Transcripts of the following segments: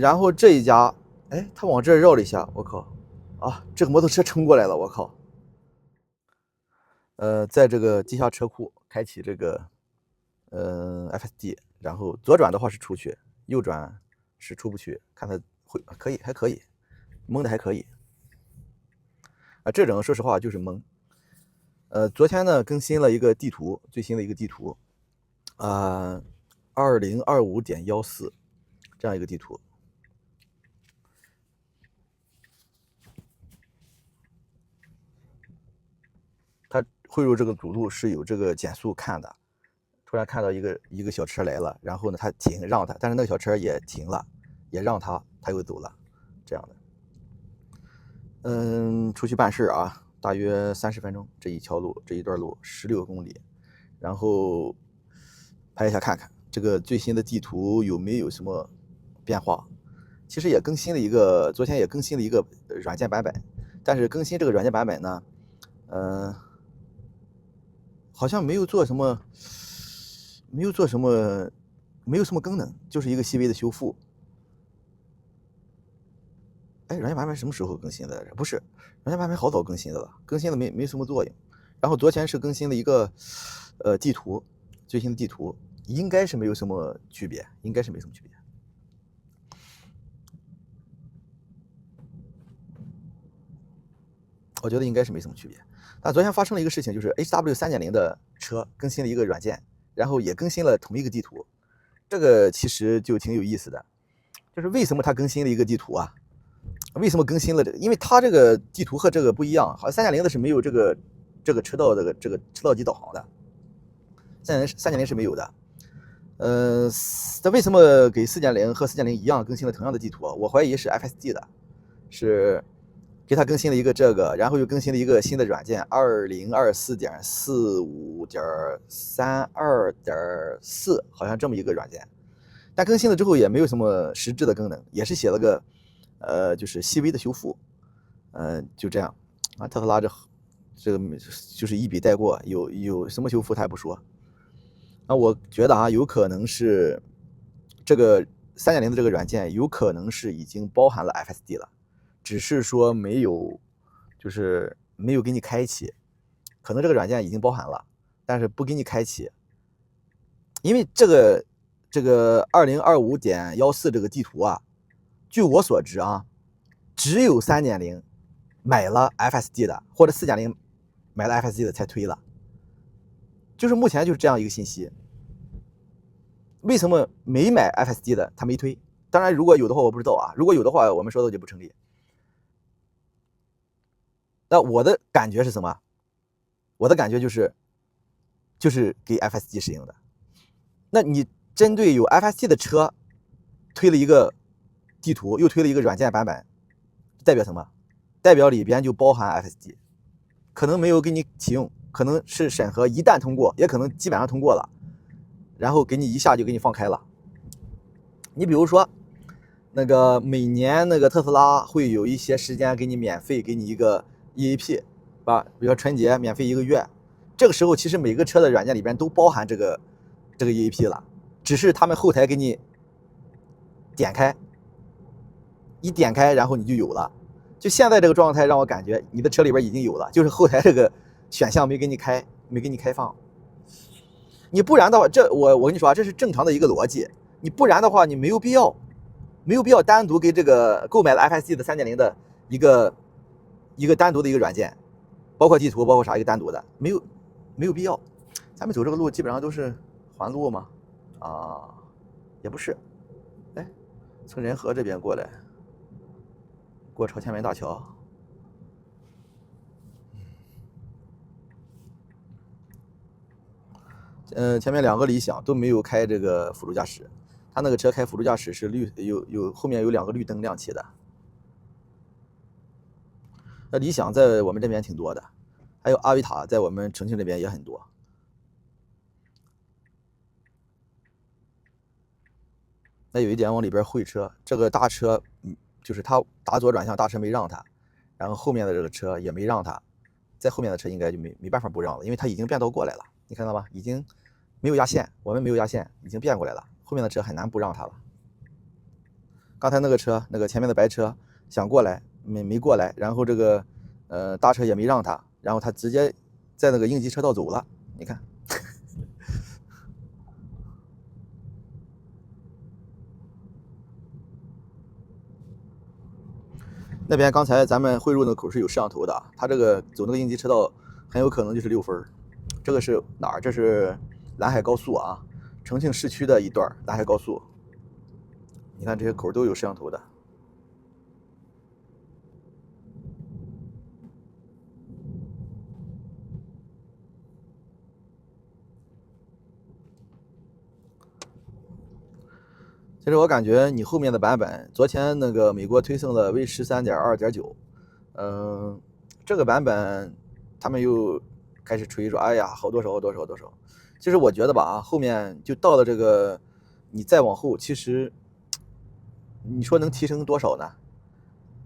然后这一家，哎，他往这儿绕了一下，我靠，啊，这个摩托车冲过来了，我靠。在这个地下车库开启这个FSD，然后左转的话是出去，右转是出不去，看它会可以还可以，蒙的还可以。啊，这种说实话就是蒙。昨天呢更新了一个地图，最新的一个地图，2025.14这样一个地图。它汇入这个主路是有这个减速看的，突然看到一个小车来了，然后呢他停让他，但是那个小车也停了，也让他，他又走了，这样的。出去办事啊，大约30分钟，这一条路这一段路16公里，然后拍一下看看这个最新的地图有没有什么变化。其实也更新了一个，昨天也更新了一个软件版本，但是更新这个软件版本呢，好像没有做什么，没有什么功能，就是一个细微的修复。哎，软件版本什么时候更新的来着？不是，软件版本好早更新的了，更新的没什么作用。然后昨天是更新了一个地图，最新的地图应该是没有什么区别，应该是没什么区别。我觉得应该是没什么区别。但昨天发生了一个事情，就是 HW 3.0的车更新了一个软件，然后也更新了同一个地图。这个其实就挺有意思的，就是为什么它更新了一个地图啊？为什么更新了这个？因为它这个地图和这个不一样，好像3.0的是没有这个车道这个车道级导航的，3.0是没有的。它为什么给4.0和4.0一样更新了同样的地图？我怀疑是 FSD 的，是给它更新了一个这个，然后又更新了一个新的软件2024.45.32.4，好像这么一个软件。但更新了之后也没有什么实质的功能，也是写了个就是细微的修复，就这样啊。特斯拉这个就是一笔带过，有什么修复他也不说。那我觉得啊，有可能是这个3.0的这个软件有可能是已经包含了 FSD 了，只是说没有，就是没有给你开启。可能这个软件已经包含了，但是不给你开启，因为这个2025.14这个地图啊，据我所知啊，只有3.0买了 FSD 的，或者4.0买了 FSD 的才推了，就是目前就是这样一个信息。为什么没买 FSD 的他没推？当然，如果有的话我不知道啊，如果有的话，我们说的就不成立。那我的感觉是什么？我的感觉就是给 FSD 使用的。那你针对有 FSD 的车推了一个地图，又推了一个软件版本，代表什么？代表里边就包含 FSD， 可能没有给你启用，可能是审核一旦通过，也可能基本上通过了，然后给你一下就给你放开了。你比如说，那个每年那个特斯拉会有一些时间给你免费，给你一个 EAP， 吧，比如说春节免费1个月，这个时候其实每个车的软件里边都包含这个 EAP 了，只是他们后台给你点开，一点开然后你就有了。就现在这个状态让我感觉你的车里边已经有了，就是后台这个选项没给你开放。你不然的话，我跟你说啊，这是正常的一个逻辑。你不然的话，你没有必要单独给这个购买了 FSD 的3.0的一个单独的一个软件，包括地图，包括啥一个单独的，没有必要。咱们走这个路基本上都是环路嘛，啊，也不是，哎，从仁和这边过来，过朝天门大桥。前面2个理想都没有开这个辅助驾驶，他那个车开辅助驾驶是后面有2个绿灯亮起的。那理想在我们这边挺多的，还有阿维塔在我们重庆这边也很多。那有一点往里边会车，这个大车，就是他打左转向，大车没让他，然后后面的这个车也没让他，在后面的车应该就没办法不让了，因为他已经变道过来了，你看到吧？已经没有压线，我们没有压线，已经变过来了，后面的车很难不让他了。刚才那个车，那个前面的白车想过来，没过来，然后这个大车也没让他，然后他直接在那个应急车道走了，你看。那边刚才咱们汇入那个口是有摄像头的，他这个走那个应急车道很有可能就是6分。这个是哪儿？这是兰海高速啊，重庆市区的一段兰海高速。你看这些口都有摄像头的。其实我感觉你后面的版本，昨天那个美国推送了 V13.2.9，这个版本他们又开始吹说，哎呀，好多少。其实我觉得吧，后面就到了这个，你再往后，其实你说能提升多少呢？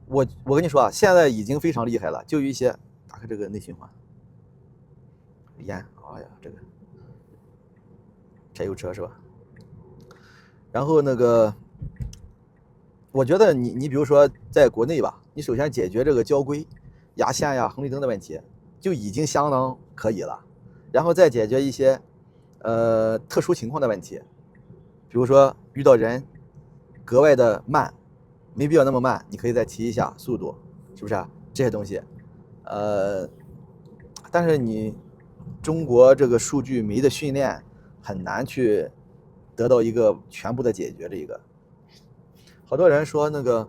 我跟你说啊，现在已经非常厉害了，就有一些打开这个内循环，烟，哎呀，这个柴油车是吧？然后那个，我觉得你比如说在国内吧，你首先解决这个交规、压线呀、红绿灯的问题，就已经相当可以了。然后再解决一些特殊情况的问题，比如说遇到人格外的慢，没必要那么慢，你可以再提一下速度，是不是啊？这些东西，但是你中国这个数据没的训练，很难去得到一个全部的解决。这一个，好多人说那个，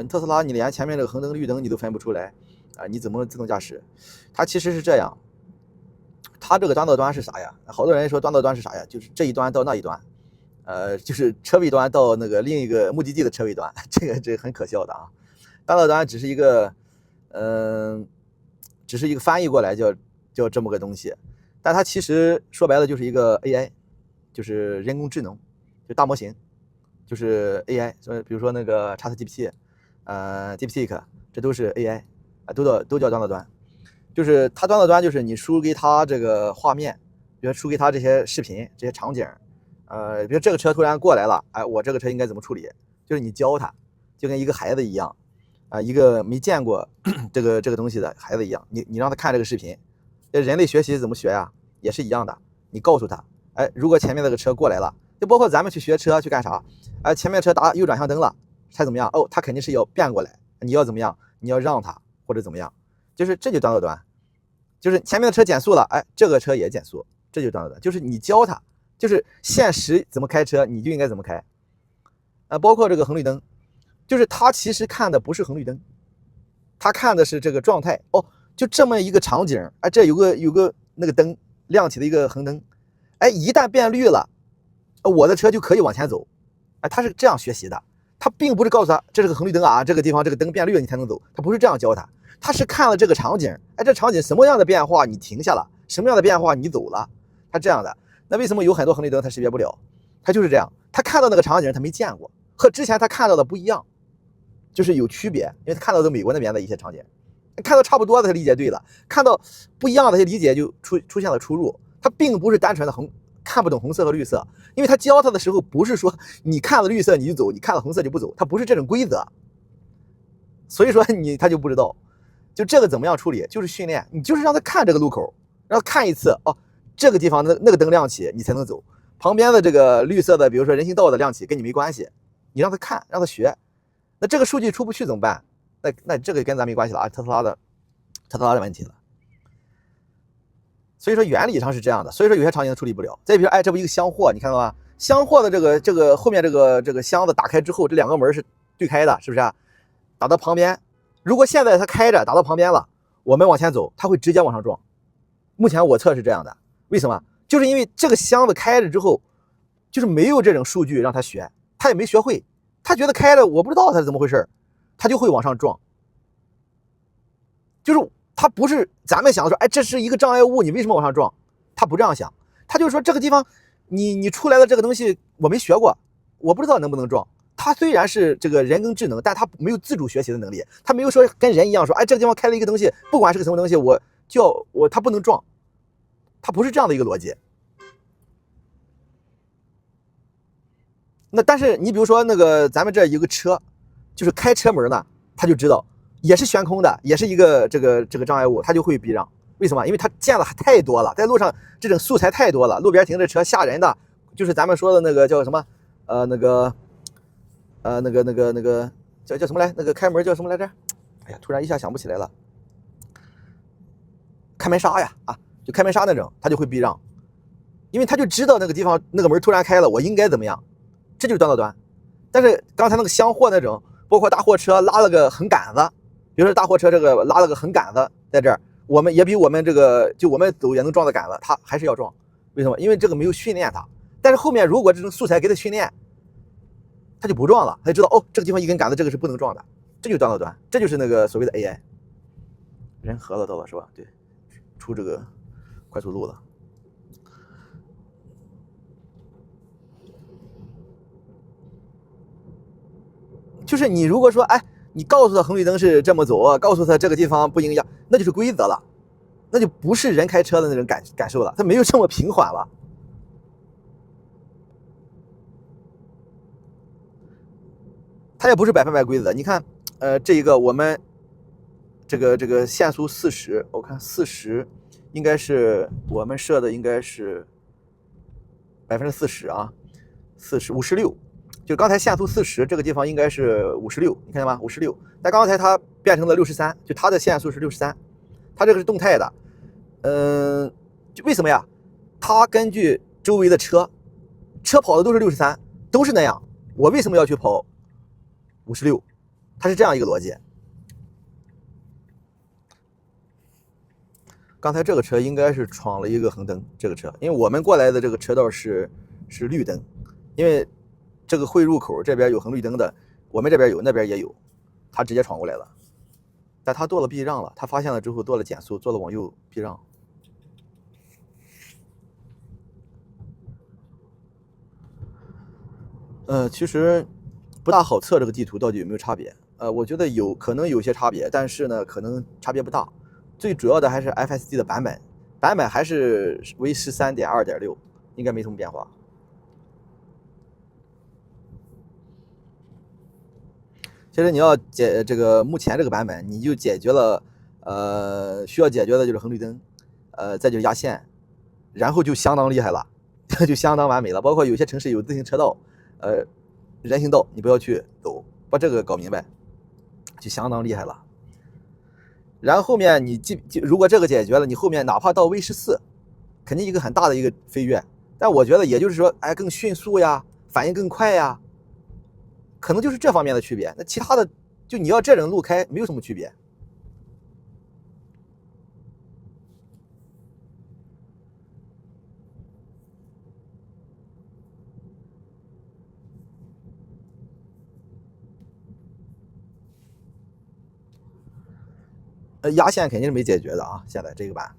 特斯拉你连前面这个红灯绿灯你都分不出来啊，你怎么自动驾驶？它其实是这样，它这个端到端是啥呀？好多人说端到端是啥呀？就是这一端到那一端，就是车尾端到那个另一个目的地的车尾端，这个很可笑的啊。端到端只是一个，只是一个翻译过来叫这么个东西，但它其实说白了就是一个 AI，就是人工智能，就大模型，就是 AI。所以比如说那个 ChatGPT，DeepSeek，这都是 AI，啊，都叫端到端。就是它端到端，就是你输给它这个画面，比如输给它这些视频、这些场景，比如这个车突然过来了，哎，我这个车应该怎么处理？就是你教他，就跟一个孩子一样，一个没见过这个东西的孩子一样，你让他看这个视频，人类学习怎么学呀？也是一样的，你告诉他，哎，如果前面那个车过来了，就包括咱们去学车去干啥？哎，前面车打右转向灯了，才怎么样？哦，他肯定是要变过来，你要怎么样？你要让他或者怎么样？就是这就端到端，就是前面的车减速了，哎，这个车也减速，这就端到端，就是你教他，就是现实怎么开车，你就应该怎么开，包括这个红绿灯，就是他其实看的不是红绿灯，他看的是这个状态，哦，就这么一个场景，哎，这有个那个灯亮起的一个红灯，哎，一旦变绿了，我的车就可以往前走，哎，他是这样学习的，他并不是告诉他这是个红绿灯啊，这个地方这个灯变绿了你才能走，他不是这样教他。他是看了这个场景，哎，这场景什么样的变化你停下了，什么样的变化你走了，他这样的。那为什么有很多红绿灯他识别不了？他就是这样，他看到那个场景他没见过，和之前他看到的不一样，就是有区别，因为他看到的美国那边的一些场景，看到差不多的他理解对了，看到不一样的他理解就出现了出入。他并不是单纯的看不懂红色和绿色，因为他教他的时候不是说你看了绿色你就走，你看了红色就不走，他不是这种规则，所以说他就不知道。就这个怎么样处理？就是训练，你就是让他看这个路口，然后看一次，哦，这个地方那个灯亮起，你才能走。旁边的这个绿色的，比如说人行道的亮起，跟你没关系，你让他看，让他学。那这个数据出不去怎么办？那这个跟咱没关系了啊，特斯拉的问题了。所以说原理上是这样的，所以说有些场景处理不了。再比如，哎，这不一个箱货，你看到吗？箱货的这个后面这个箱子打开之后，这两个门是对开的，是不是啊？打到旁边。如果现在它开着打到旁边了，我们往前走，它会直接往上撞。目前我测是这样的，为什么？就是因为这个箱子开着之后，就是没有这种数据让他学，他也没学会，他觉得开着我不知道他是怎么回事，他就会往上撞。就是他不是咱们想的说，哎，这是一个障碍物，你为什么往上撞？他不这样想，他就是说这个地方你出来的这个东西我没学过，我不知道能不能撞。它虽然是这个人工智能，但它没有自主学习的能力。它没有说跟人一样说，哎，这个地方开了一个东西，不管是个什么东西，它不能撞，它不是这样的一个逻辑。那但是你比如说那个咱们这有个车，就是开车门呢，他就知道也是悬空的，也是一个这个障碍物，他就会避让。为什么？因为他见了太多了，在路上这种素材太多了，路边停着车吓人的，就是咱们说的那个叫什么那个叫什么来？那个开门叫什么来着？哎呀，突然一下想不起来了。开门杀呀，就开门杀那种，他就会避让，因为他就知道那个地方那个门突然开了，我应该怎么样，这就是端到端。但是刚才那个厢货那种，包括大货车拉了个横杆子，比如说大货车这个拉了个横杆子在这儿，我们也比我们这个就我们走也能撞到杆子，他还是要撞，为什么？因为这个没有训练他。但是后面如果这种素材给他训练，他就不撞了，他就知道哦，这个地方一根杆子这个是不能撞的，这就是端到端，这就是那个所谓的 AI。人和了到了是吧？对，出这个快速路了。就是你如果说，哎，你告诉他红绿灯是这么走，告诉他这个地方不应压，那就是规则了，那就不是人开车的那种感受了，它没有这么平缓了。它也不是100%规则。你看，这一个我们这个限速40，我看40应该是我们设的应该是40%啊，56。就刚才限速40，这个地方应该是56，你看见吗？56。但刚才它变成了63，就它的限速是63，它这个是动态的。就为什么呀？它根据周围的车跑的都是63，都是那样，我为什么要去跑56？它是这样一个逻辑。刚才这个车应该是闯了一个红灯，这个车，因为我们过来的这个车道是绿灯，因为这个汇入口这边有红绿灯的，我们这边有，那边也有，他直接闯过来了，但他做了避让了，他发现了之后做了减速，做了往右避让。其实不大好测这个地图到底有没有差别。我觉得可能有些差别，但是呢，可能差别不大。最主要的还是 FSD 的版本还是为13.2.6，应该没什么变化。其实你要这个目前这个版本，你就解决了需要解决的就是红绿灯，再就是压线，然后就相当厉害了，就相当完美了。包括有些城市有自行车道，人行道你不要去走，把这个搞明白，就相当厉害了。然后后面你如果这个解决了，你后面哪怕到 V14，肯定一个很大的一个飞跃。但我觉得也就是说，哎，更迅速呀，反应更快呀。可能就是这方面的区别，那其他的就你要这种路开没有什么区别。压线肯定是没解决的啊，现在这个版。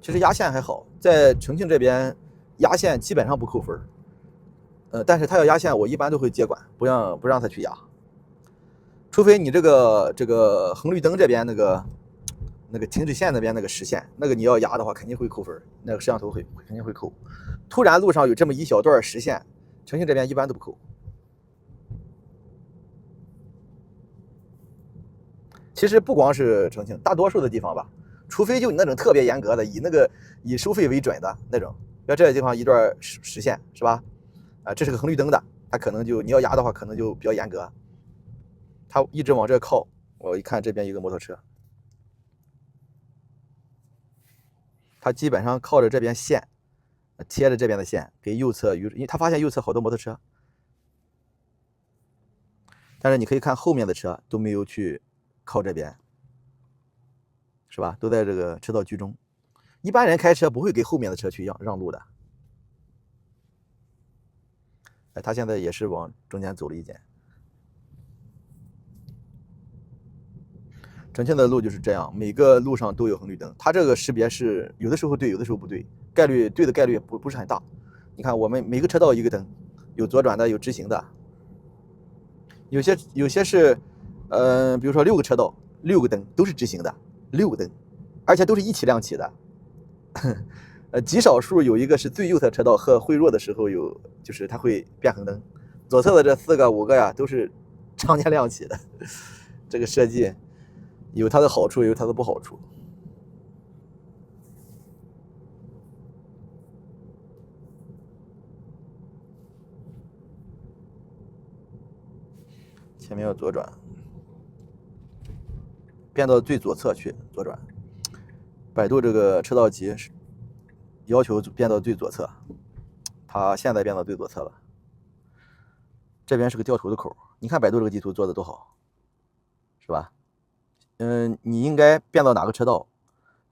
其实压线还好，在重庆这边压线基本上不扣分。但是他要压线，我一般都会接管，不让他去压，除非你这个红绿灯这边那个停止线那边那个实线，那个你要压的话肯定会扣分，那个摄像头肯定会扣。突然路上有这么一小段实线，重庆这边一般都不扣。其实不光是重庆，大多数的地方吧，除非就你那种特别严格的，以收费为准的那种，要这个地方一段实线是吧？这是个红绿灯的，它可能就你要压的话，可能就比较严格。它一直往这靠，我一看这边一个摩托车，它基本上靠着这边线，贴着这边的线给右侧，因为他发现右侧好多摩托车，但是你可以看后面的车都没有去靠这边，是吧？都在这个车道居中。一般人开车不会给后面的车去让路的。哎，他现在也是往中间走了一点。重庆的路就是这样，每个路上都有红绿灯，它这个识别是有的时候对，有的时候不对，对的概率不是很大。你看我们每个车道一个灯，有左转的，有直行的，有些是比如说6个车道，6个灯都是直行的，6个灯，而且都是一起亮起的。极少数有一个是最右侧车道和会弱的时候有，就是它会变红灯。左侧的这4个5个呀，都是常年亮起的。这个设计有它的好处，也有它的不好处。前面要左转，变到最左侧去左转。百度这个车道级是要求变到最左侧，它现在变到最左侧了。这边是个掉头的口，你看百度这个地图做的多好，是吧？你应该变到哪个车道？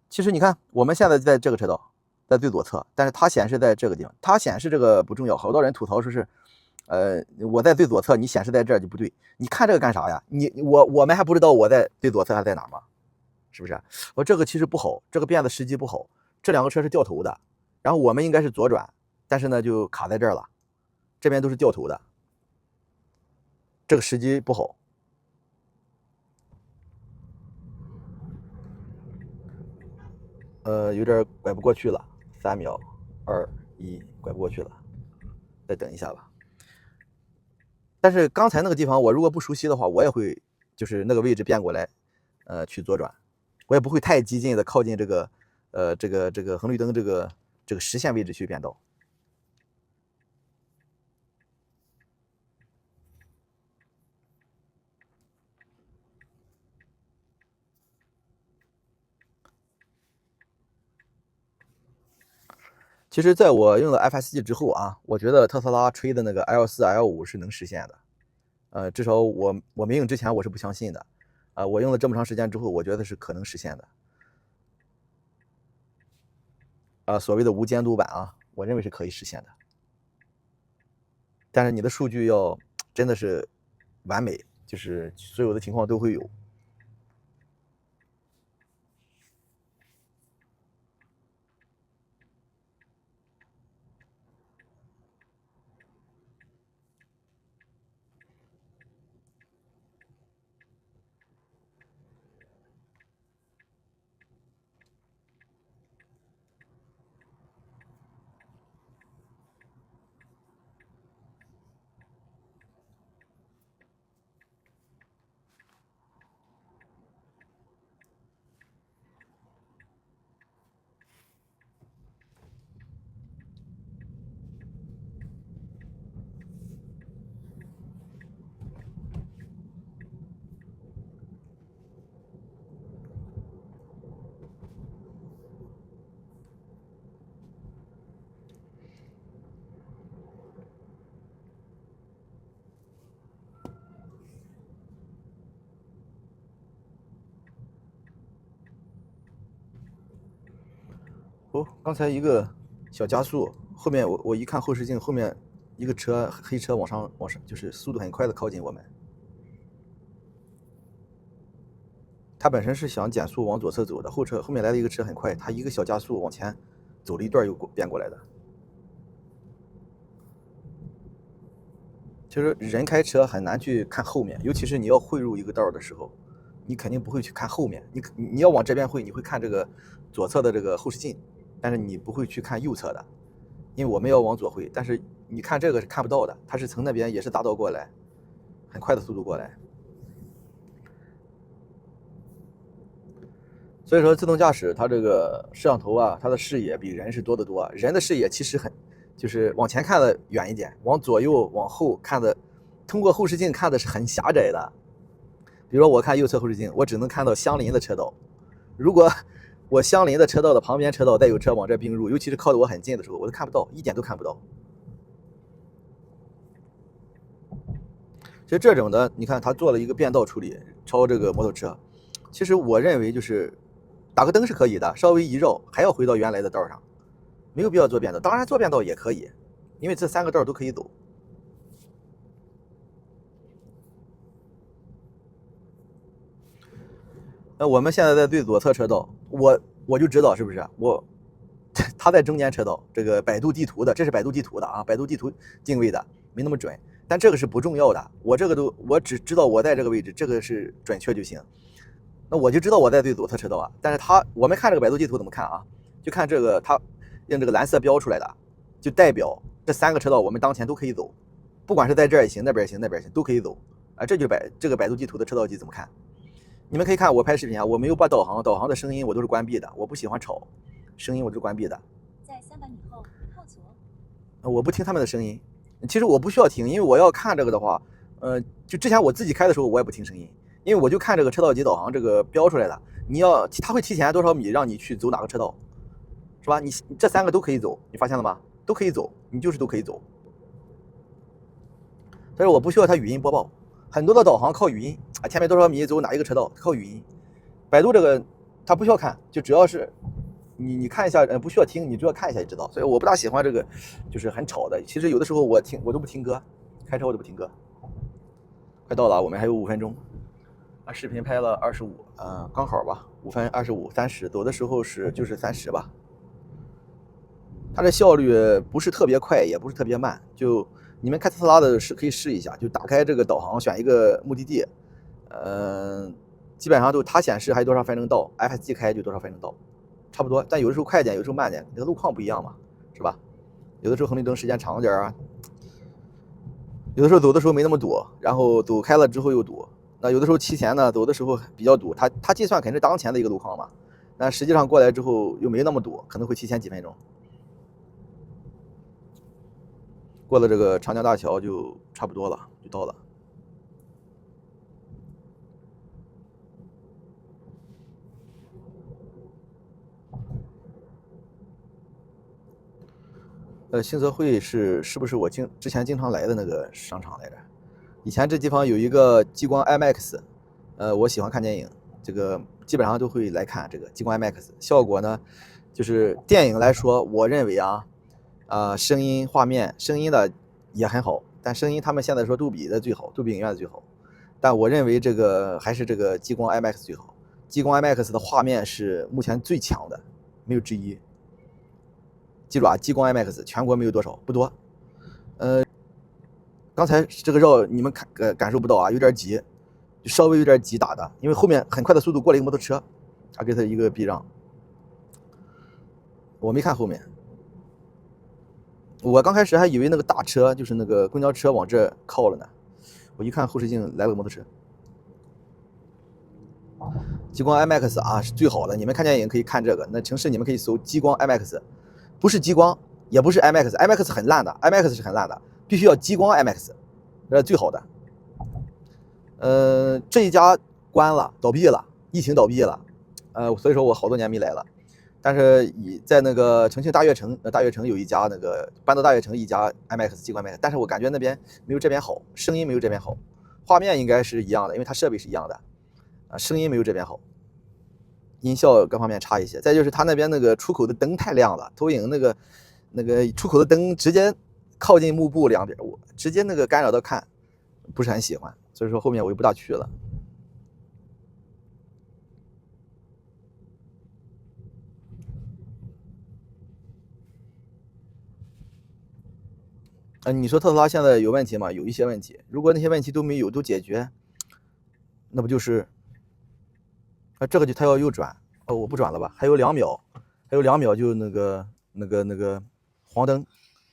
其实你看，我们现在在这个车道，在最左侧，但是它显示在这个地方，它显示这个不重要。好多人吐槽说是，我在最左侧，你显示在这儿就不对。你看这个干啥呀？我们还不知道我在最左侧还在哪吗？是不是？我这个其实不好，这个变的时机不好。这2个车是掉头的，然后我们应该是左转，但是呢就卡在这儿了，这边都是掉头的，这个时机不好。有点拐不过去了，3秒，2、1，拐不过去了，再等一下吧。但是刚才那个地方，我如果不熟悉的话，我也会就是那个位置变过来，去左转，我也不会太激进的靠近这个，这个红绿灯这个实线位置去变道。其实，在我用了 FSD 之后啊，我觉得特斯拉吹的那个 L4、L5是能实现的。至少我没用之前我是不相信的，我用了这么长时间之后，我觉得是可能实现的。所谓的无监督版啊，我认为是可以实现的。但是你的数据要真的是完美，就是所有的情况都会有。哦，刚才一个小加速，后面我一看后视镜，后面一个车黑车往上，就是速度很快的靠近我们。他本身是想减速往左侧走的，后面来了一个车很快，他一个小加速往前走了一段又变过来的。其实人开车很难去看后面，尤其是你要汇入一个道的时候，你肯定不会去看后面，你要往这边汇，你会看这个左侧的这个后视镜，但是你不会去看右侧的，因为我们要往左汇，但是你看这个是看不到的，它是从那边也是大道过来，很快的速度过来。所以说自动驾驶它这个摄像头啊，它的视野比人是多得多，人的视野其实就是往前看的远一点，往左右往后看的，通过后视镜看的是很狭窄的。比如说我看右侧后视镜，我只能看到相邻的车道，如果我相邻的车道的旁边车道再有车往这并入，尤其是靠得我很近的时候，我都看不到，一点都看不到。其实这种的，你看它做了一个变道处理，超这个摩托车。其实我认为就是打个灯是可以的，稍微一绕还要回到原来的道上，没有必要做变道。当然做变道也可以，因为这3个道都可以走。那我们现在在最左侧车道，我就知道是不是他在中间车道，这个百度地图的，这是百度地图的啊，百度地图定位的没那么准。但这个是不重要的，我只知道我在这个位置，这个是准确就行。那我就知道我在最左侧车道啊。但是我们看这个百度地图怎么看啊？就看这个它用这个蓝色标出来的，就代表这3个车道我们当前都可以走，不管是在这儿也行，那边也行，那边也行，都可以走啊。这就是这个百度地图的车道机怎么看？你们可以看我拍视频啊，我没有把导航的声音我都是关闭的，我不喜欢吵，声音我都是关闭的。在300米后靠左。我不听他们的声音，其实我不需要听，因为我要看这个的话，就之前我自己开的时候我也不听声音，因为我就看这个车道级导航这个标出来的，它会提前多少米让你去走哪个车道，是吧？你这3个都可以走，你发现了吗？都可以走，你就是都可以走。但是我不需要它语音播报，很多的导航靠语音啊，前面多少米走哪一个车道靠语音。百度这个它不需要看，就只要是你看一下，不需要听，你只要看一下就知道。所以我不大喜欢这个，就是很吵的。其实有的时候我都不听歌，开车我都不听歌。快到了，我们还有5分钟。视频拍了25，刚好吧，5分25、30，走的时候就是30吧。它的效率不是特别快，也不是特别慢。就你们开特斯拉的可以试一下，就打开这个导航，选一个目的地，基本上都它显示还有多少分钟到 ，FSD 开就多少分钟到，差不多。但有的时候快点，有的时候慢点，那个路况不一样嘛，是吧？有的时候红绿灯时间长点啊，有的时候走的时候没那么堵，然后走开了之后又堵。那有的时候提前呢，走的时候比较堵，它计算肯定是当前的一个路况嘛，但实际上过来之后又没那么堵，可能会提前几分钟。过了这个长江大桥就差不多了，就到了。星泽汇是不是我之前经常来的那个商场来着？以前这地方有一个激光 IMAX，我喜欢看电影，这个基本上都会来看这个激光 IMAX。效果呢，就是电影来说，我认为声音、画面，声音的也很好，但声音他们现在说杜比的最好，杜比影院的最好。但我认为这个还是这个激光 IMAX 最好。激光 IMAX 的画面是目前最强的，没有之一。记住啊，激光 IMAX 全国没有多少，不多。刚才这个你们感受不到啊，有点急，稍微有点急打的，因为后面很快的速度过了一个摩托车，给他一个避让。我没看后面，我刚开始还以为那个大车就是那个公交车往这靠了呢，我一看后视镜来了个摩托车。激光 IMAX 啊是最好的，你们看电影可以看这个。那城市你们可以搜激光 IMAX， 不是激光，也不是 IMAX，IMAX 很烂的 ，IMAX 是很烂的，必须要激光 IMAX， 这是最好的。这一家关了，倒闭了，疫情倒闭了，所以说我好多年没来了。但是在那个重庆大悦城，大悦城有一家那个搬到大悦城一家 IMAX 激光 IMAX， 但是我感觉那边没有这边好，声音没有这边好，画面应该是一样的，因为它设备是一样的。声音没有这边好，音效各方面差一些。再就是它那边那个出口的灯太亮了，投影那个出口的灯直接靠近幕布两边，我直接那个干扰到看，不是很喜欢。所以说后面我就不大去了。你说特斯拉现在有问题吗？有一些问题。如果那些问题都没有都解决，那不就是这个它要右转，我不转了吧？还有2秒，还有2秒就那个黄灯，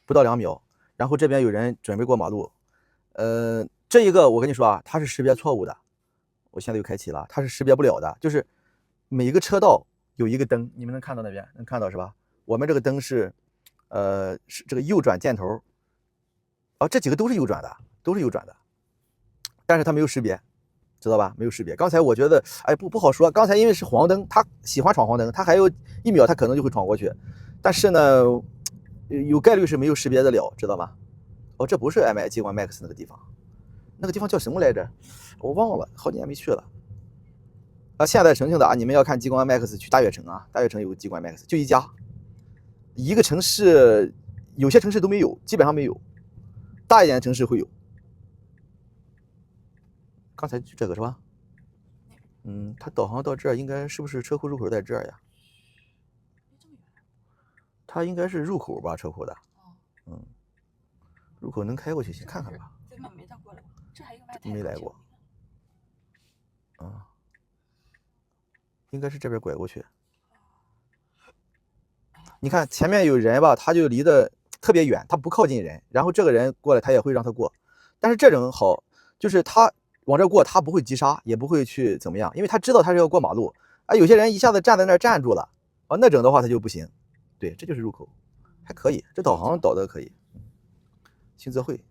不到2秒。然后这边有人准备过马路，这一个我跟你说啊，它是识别错误的。我现在又开启了，它是识别不了的。就是每一个车道有一个灯，你们能看到那边？能看到是吧？我们这个灯是这个右转箭头。这几个都是右转的，都是右转的，但是它没有识别，知道吧？没有识别。刚才我觉得，不好说。刚才因为是黄灯，他喜欢闯黄灯，他还有1秒，他可能就会闯过去。但是呢，有概率是没有识别得了，知道吗？这不是激光 MAX 那个地方，那个地方叫什么来着？我忘了，好几年没去了。现在重庆的啊，你们要看激光 MAX 去大悦城啊，大悦城有个激光 MAX， 就一家，一个城市有些城市都没有，基本上没有。大一点的城市会有。刚才这个是吧？它导航到这儿应该是不是车库入口在这儿呀？它应该是入口吧，车库的。入口能开过去，先看看吧。根本没到过来，这还有外没来过。应该是这边拐过去。你看前面有人吧，他就离得特别远，他不靠近人，然后这个人过来，他也会让他过。但是这种好，就是他往这过，他不会急刹，也不会去怎么样，因为他知道他是要过马路。啊，有些人一下子站在那儿站住了，啊，那种的话他就不行。对，这就是入口，还可以，这导航导的可以。新泽汇。